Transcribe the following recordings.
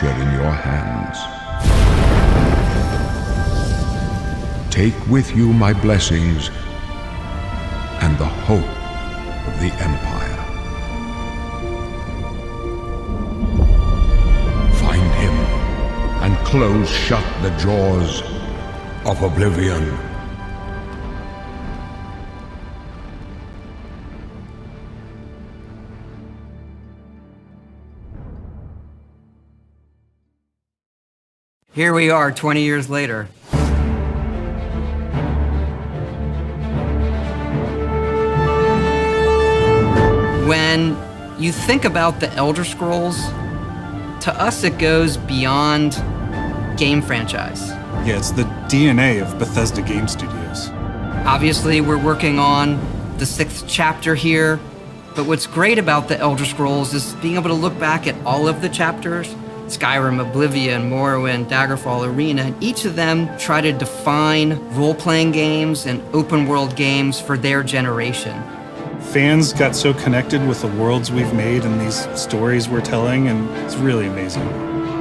future in your hands. Take with you my blessings and the hope of the Empire. Find him and close shut the jaws of Oblivion. Here we are 20 years later. When you think about the Elder Scrolls, to us it goes beyond game franchise. Yeah, it's the DNA of Bethesda Game Studios. Obviously, we're working on the 6th chapter here, but what's great about the Elder Scrolls is being able to look back at all of the chapters, Skyrim, Oblivion, Morrowind, Daggerfall, Arena, and each of them try to define role-playing games and open-world games for their generation. Fans got so connected with the worlds we've made and these stories we're telling, and it's really amazing.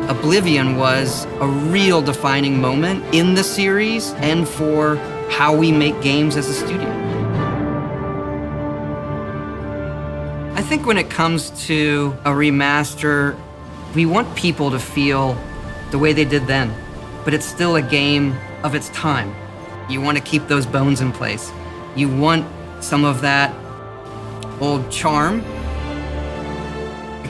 Oblivion was a real defining moment in the series and for how we make games as a studio. I think when it comes to a remaster, we want people to feel the way they did then, but it's still a game of its time. You want to keep those bones in place. You want some of that old charm.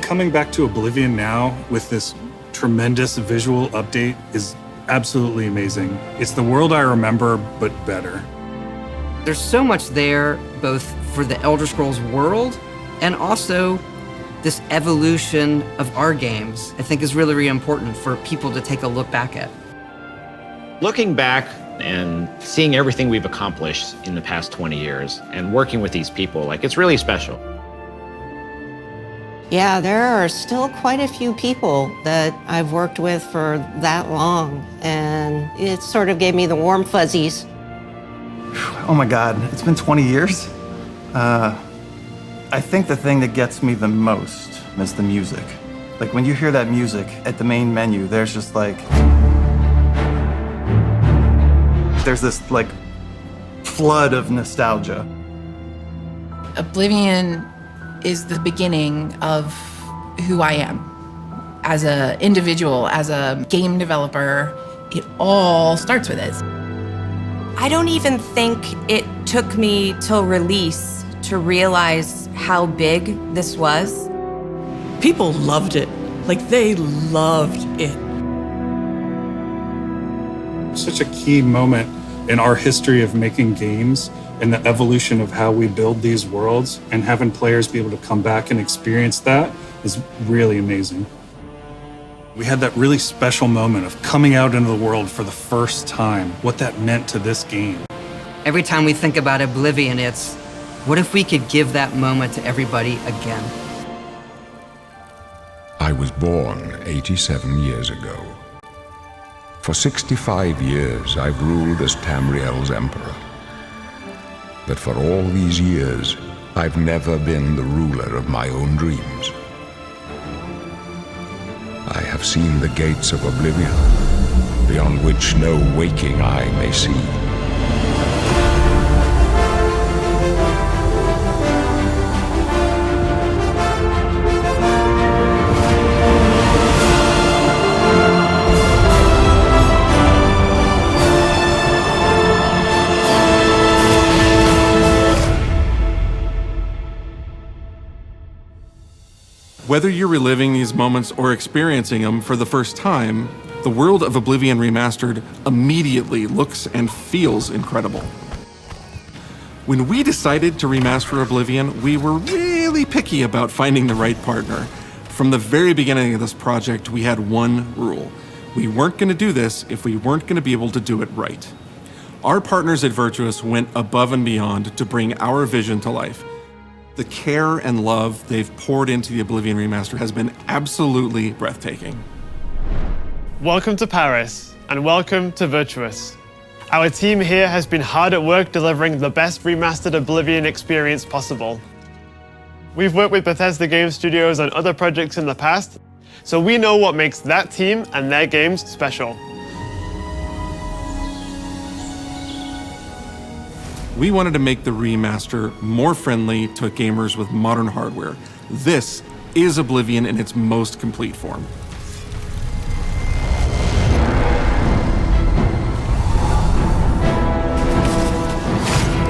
Coming back to Oblivion now with this tremendous visual update is absolutely amazing. It's the world I remember, but better. There's so much there, both for the Elder Scrolls world and also this evolution of our games, I think is really, really important for people to take a look back at. Looking back and seeing everything we've accomplished in the past 20 years and working with these people, it's really special. Yeah, there are still quite a few people that I've worked with for that long, and it sort of gave me the warm fuzzies. Oh my God, it's been 20 years? I think the thing that gets me the most is the music. Like when you hear that music at the main menu, there's just there's this flood of nostalgia. Oblivion is the beginning of who I am. As an individual, as a game developer, it all starts with it. I don't even think it took me till release to realize how big this was. People loved it. They loved it. Such a key moment in our history of making games and the evolution of how we build these worlds, and having players be able to come back and experience that is really amazing. We had that really special moment of coming out into the world for the first time, what that meant to this game. Every time we think about Oblivion, it's, what if we could give that moment to everybody again? I was born 87 years ago. For 65 years, I've ruled as Tamriel's emperor. But for all these years, I've never been the ruler of my own dreams. I have seen the gates of Oblivion, beyond which no waking eye may see. Whether you're reliving these moments or experiencing them for the first time, the world of Oblivion Remastered immediately looks and feels incredible. When we decided to remaster Oblivion, we were really picky about finding the right partner. From the very beginning of this project, we had one rule. We weren't going to do this if we weren't going to be able to do it right. Our partners at Virtuous went above and beyond to bring our vision to life. The care and love they've poured into the Oblivion Remaster has been absolutely breathtaking. Welcome to Paris, and welcome to Virtuous. Our team here has been hard at work delivering the best remastered Oblivion experience possible. We've worked with Bethesda Game Studios on other projects in the past, So we know what makes that team and their games special. We wanted to make the remaster more friendly to gamers with modern hardware. This is Oblivion in its most complete form.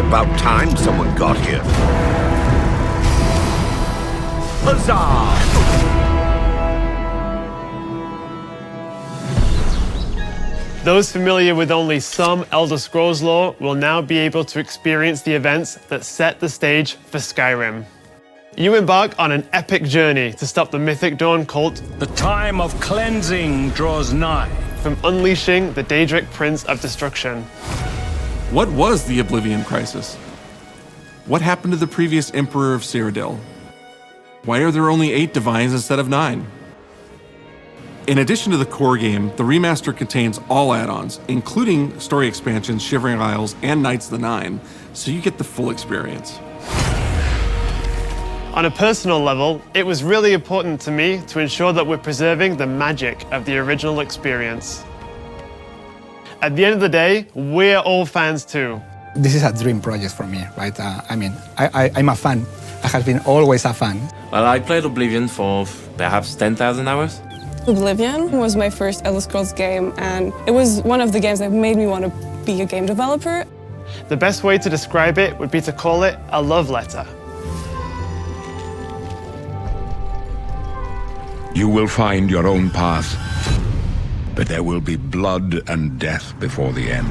About time someone got here. Huzzah! Those familiar with only some Elder Scrolls lore will now be able to experience the events that set the stage for Skyrim. You embark on an epic journey to stop the Mythic Dawn cult. The time of cleansing draws nigh. From unleashing the Daedric Prince of Destruction. What was the Oblivion Crisis? What happened to the previous Emperor of Cyrodiil? Why are there only 8 divines instead of 9? In addition to the core game, the remaster contains all add-ons, including story expansions, Shivering Isles, and Knights of the Nine, so you get the full experience. On a personal level, it was really important to me to ensure that we're preserving the magic of the original experience. At the end of the day, we're all fans too. This is a dream project for me, right? I'm a fan. I have been always a fan. Well, I played Oblivion for perhaps 10,000 hours. Oblivion was my first Elder Scrolls game, and it was one of the games that made me want to be a game developer. The best way to describe it would be to call it a love letter. You will find your own path, but there will be blood and death before the end.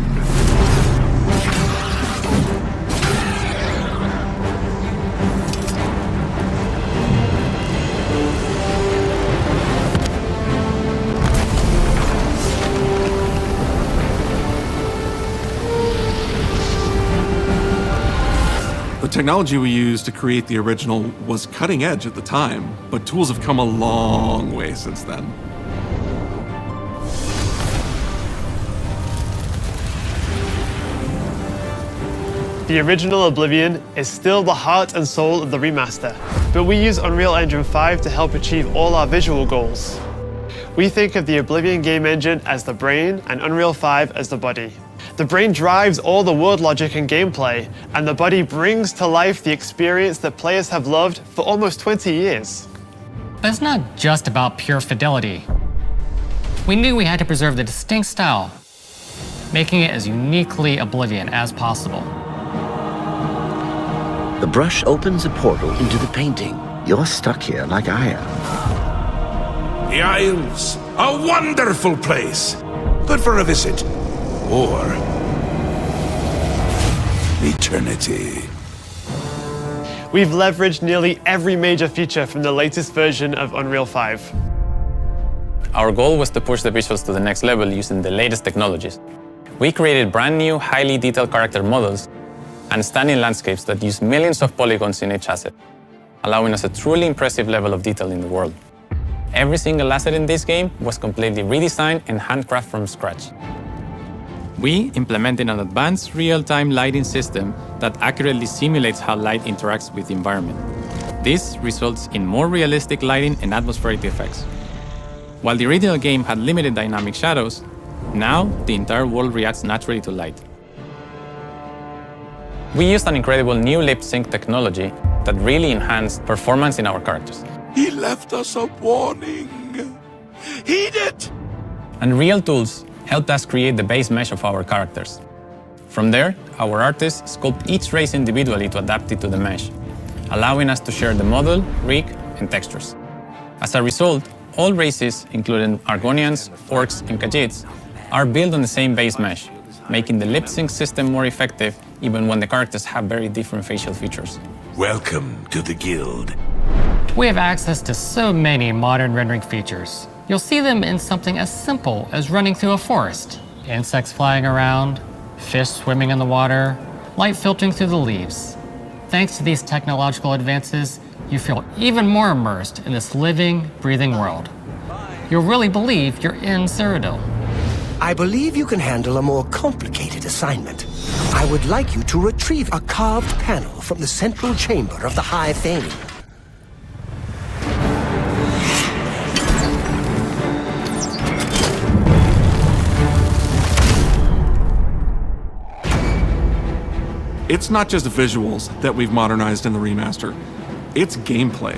The technology we used to create the original was cutting edge at the time, but tools have come a long way since then. The original Oblivion is still the heart and soul of the remaster, but we use Unreal Engine 5 to help achieve all our visual goals. We think of the Oblivion game engine as the brain and Unreal 5 as the body. The brain drives all the world logic and gameplay, and the body brings to life the experience that players have loved for almost 20 years. But it's not just about pure fidelity. We knew we had to preserve the distinct style, making it as uniquely Oblivion as possible. The brush opens a portal into the painting. You're stuck here like I am. The Isles, a wonderful place. Good for a visit. Or eternity. We've leveraged nearly every major feature from the latest version of Unreal 5. Our goal was to push the visuals to the next level using the latest technologies. We created brand new, highly detailed character models and stunning landscapes that use millions of polygons in each asset, allowing us a truly impressive level of detail in the world. Every single asset in this game was completely redesigned and handcrafted from scratch. We implemented an advanced real-time lighting system that accurately simulates how light interacts with the environment. This results in more realistic lighting and atmospheric effects. While the original game had limited dynamic shadows, now the entire world reacts naturally to light. We used an incredible new lip-sync technology that really enhanced performance in our characters. He left us a warning. Heed it! And Real Tools helped us create the base mesh of our characters. From there, our artists sculpt each race individually to adapt it to the mesh, allowing us to share the model, rig, and textures. As a result, all races, including Argonians, Orcs, and Khajiits, are built on the same base mesh, making the lip-sync system more effective even when the characters have very different facial features. Welcome to the Guild. We have access to so many modern rendering features. You'll see them in something as simple as running through a forest, insects flying around, fish swimming in the water, light filtering through the leaves. Thanks to these technological advances, you feel even more immersed in this living, breathing world. You'll really believe you're in Cyrodiil. I believe you can handle a more complicated assignment. I would like you to retrieve a carved panel from the central chamber of the High Fane. It's not just visuals that we've modernized in the remaster, it's gameplay.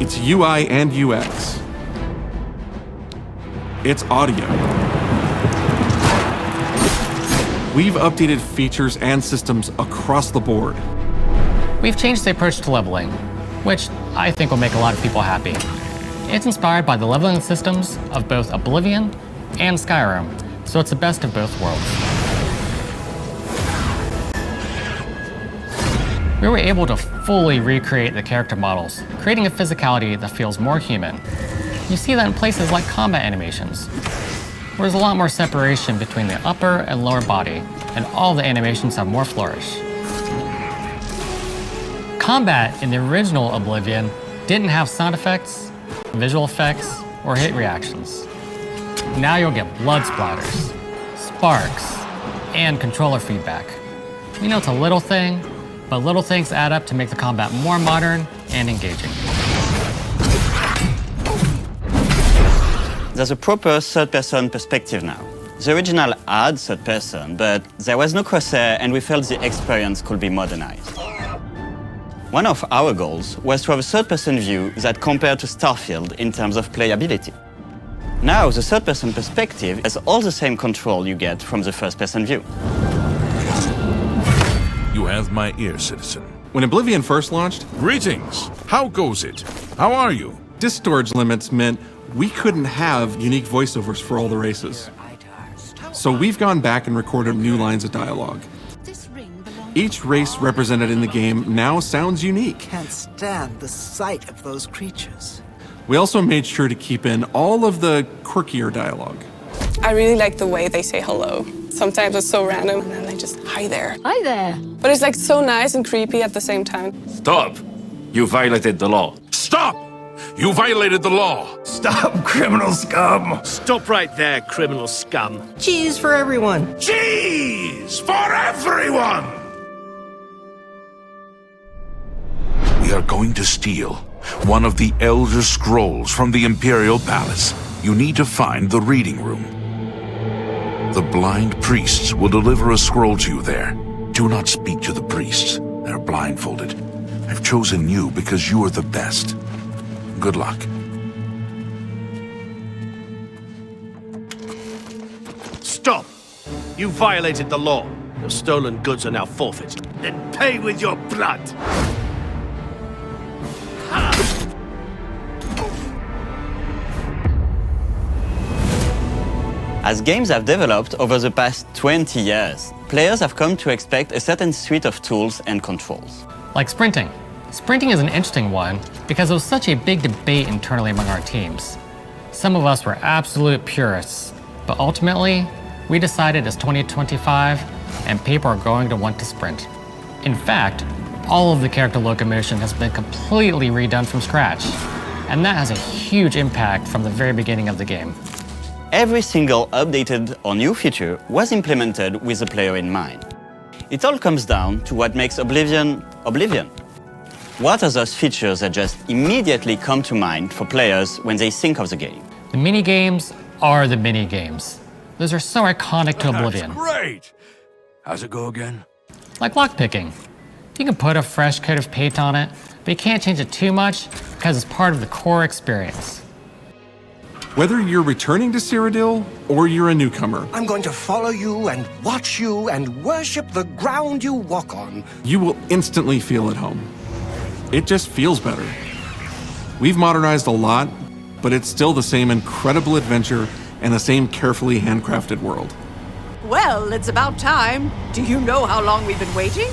It's UI and UX. It's audio. We've updated features and systems across the board. We've changed the approach to leveling, which I think will make a lot of people happy. It's inspired by the leveling systems of both Oblivion and Skyrim, so it's the best of both worlds. We were able to fully recreate the character models, creating a physicality that feels more human. You see that in places like combat animations, where there's a lot more separation between the upper and lower body, and all the animations have more flourish. Combat in the original Oblivion didn't have sound effects, visual effects, or hit reactions. Now you'll get blood splatters, sparks, and controller feedback. You know, it's a little thing, but little things add up to make the combat more modern and engaging. There's a proper third-person perspective now. The original had third-person, but there was no crosshair and we felt the experience could be modernized. One of our goals was to have a third-person view that compared to Starfield in terms of playability. Now, the third-person perspective has all the same control you get from the first-person view. You have my ear, citizen. When Oblivion first launched, Greetings! How goes it? How are you? disk storage limits meant we couldn't have unique voiceovers for all the races. So we've gone back and recorded new lines of dialogue. Each race represented in the game now sounds unique. Can't stand the sight of those creatures. We also made sure to keep in all of the quirkier dialogue. I really like the way they say hello. Sometimes it's so random and then they just, hi there. Hi there. But it's like so nice and creepy at the same time. Stop! You violated the law. Stop! You violated the law! Stop, criminal scum! Stop right there, criminal scum. Cheese for everyone. Cheese for everyone! We are going to steal one of the Elder Scrolls from the Imperial Palace. You need to find the reading room. The blind priests will deliver a scroll to you there. Do not speak to the priests. They're blindfolded. I've chosen you because you are the best. Good luck. Stop! You violated the law. Your stolen goods are now forfeit. Then pay with your blood! As games have developed over the past 20 years, players have come to expect a certain suite of tools and controls. Like sprinting. Sprinting is an interesting one because it was such a big debate internally among our teams. Some of us were absolute purists, but ultimately, we decided it's 2025 and people are going to want to sprint. In fact, all of the character locomotion has been completely redone from scratch, and that has a huge impact from the very beginning of the game. Every single updated or new feature was implemented with the player in mind. It all comes down to what makes Oblivion, Oblivion. What are those features that just immediately come to mind for players when they think of the game? The mini-games are the mini-games. Those are so iconic to Oblivion. Great! How's it go again? Like lockpicking. You can put a fresh coat of paint on it, but you can't change it too much because it's part of the core experience. Whether you're returning to Cyrodiil or you're a newcomer, I'm going to follow you and watch you and worship the ground you walk on. You will instantly feel at home. It just feels better. We've modernized a lot, but it's still the same incredible adventure and the same carefully handcrafted world. Well, it's about time. Do you know how long we've been waiting?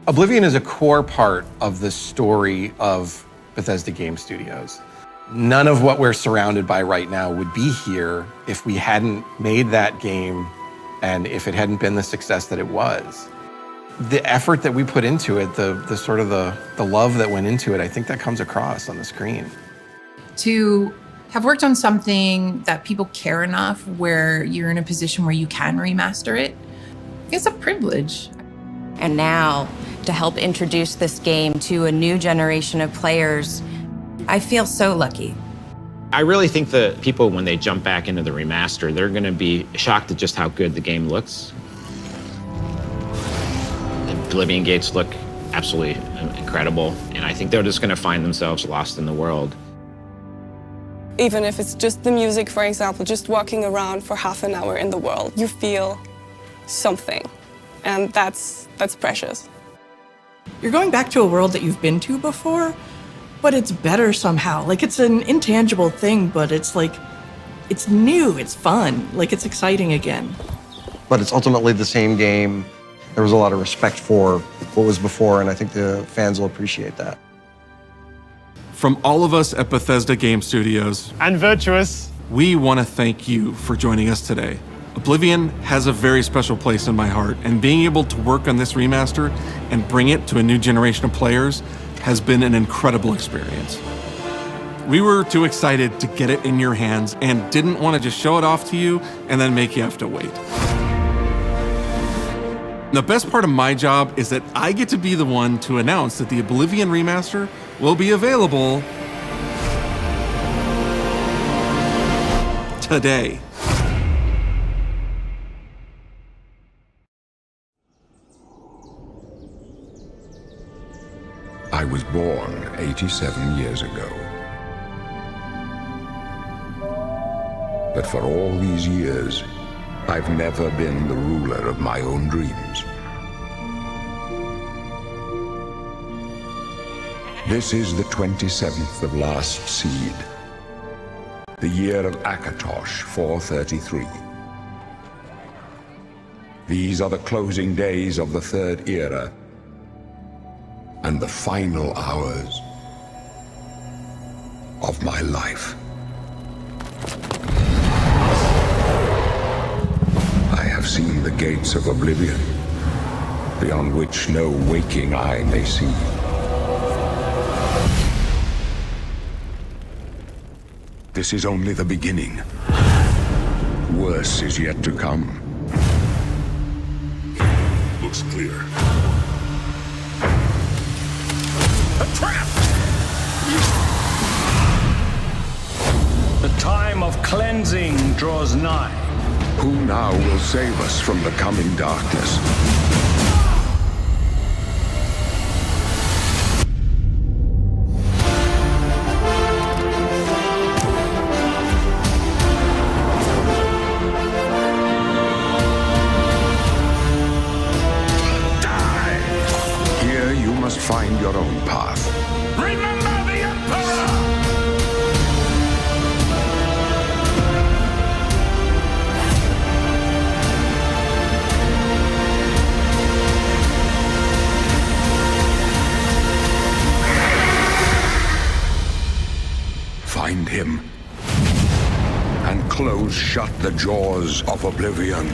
Oblivion is a core part of the story of Bethesda Game Studios. None of what we're surrounded by right now would be here if we hadn't made that game and if it hadn't been the success that it was. The effort that we put into it, the sort of the love that went into it, I think that comes across on the screen. To have worked on something that people care enough where you're in a position where you can remaster it, it's a privilege. And now, to help introduce this game to a new generation of players, I feel so lucky. I really think that people, when they jump back into the remaster, they're going to be shocked at just how good the game looks. The Oblivion gates look absolutely incredible, and I think they're just going to find themselves lost in the world. Even if it's just the music, for example, just walking around for half an hour in the world, you feel something, and that's precious. You're going back to a world that you've been to before, but it's better somehow. Like, it's an intangible thing, but it's like, it's new, it's fun, like it's exciting again. But it's ultimately the same game. There was a lot of respect for what was before, and I think the fans will appreciate that. From all of us at Bethesda Game Studios and Virtuous, we want to thank you for joining us today. Oblivion has a very special place in my heart, and being able to work on this remaster and bring it to a new generation of players has been an incredible experience. We were too excited to get it in your hands and didn't want to just show it off to you and then make you have to wait. The best part of my job is that I get to be the one to announce that the Oblivion remaster will be available today. I was born 87 years ago. But for all these years, I've never been the ruler of my own dreams. This is the 27th of Last Seed, the year of Akatosh 433. These are the closing days of the Third Era, and the final hours of my life. I have seen the gates of Oblivion, beyond which no waking eye may see. This is only the beginning. Worse is yet to come. Looks clear. A trap! The time of cleansing draws nigh. Who now will save us from the coming darkness? Die! Here you must find your own path. Remember the Emperor! Find him, and close shut the jaws of Oblivion.